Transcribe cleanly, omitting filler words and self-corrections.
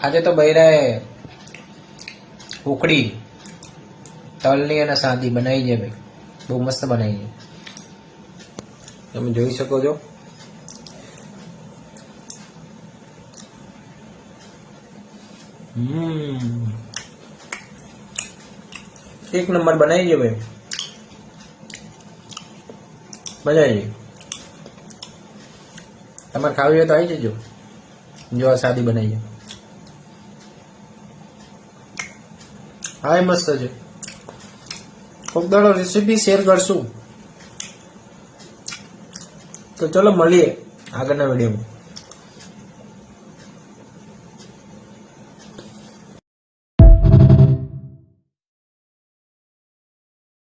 આજે તો બૈરાએ ઉકડી તલની અને સાદી બનાવી છે ભાઈ, બહુ મસ્ત બનાવી છે, તમે જોઈ શકો છો. એક નંબર બનાવી છે ભાઈ, મજા આવી ગઈ. તમારે ખાવી હોય તો આવી જજો. જો આ સાદી બનાવી છે. હા, એ મસ્ત છે. કોક દાડો રેસીપી શેર કરશું. તો ચલો મળીએ આગળના વિડીયોમાં.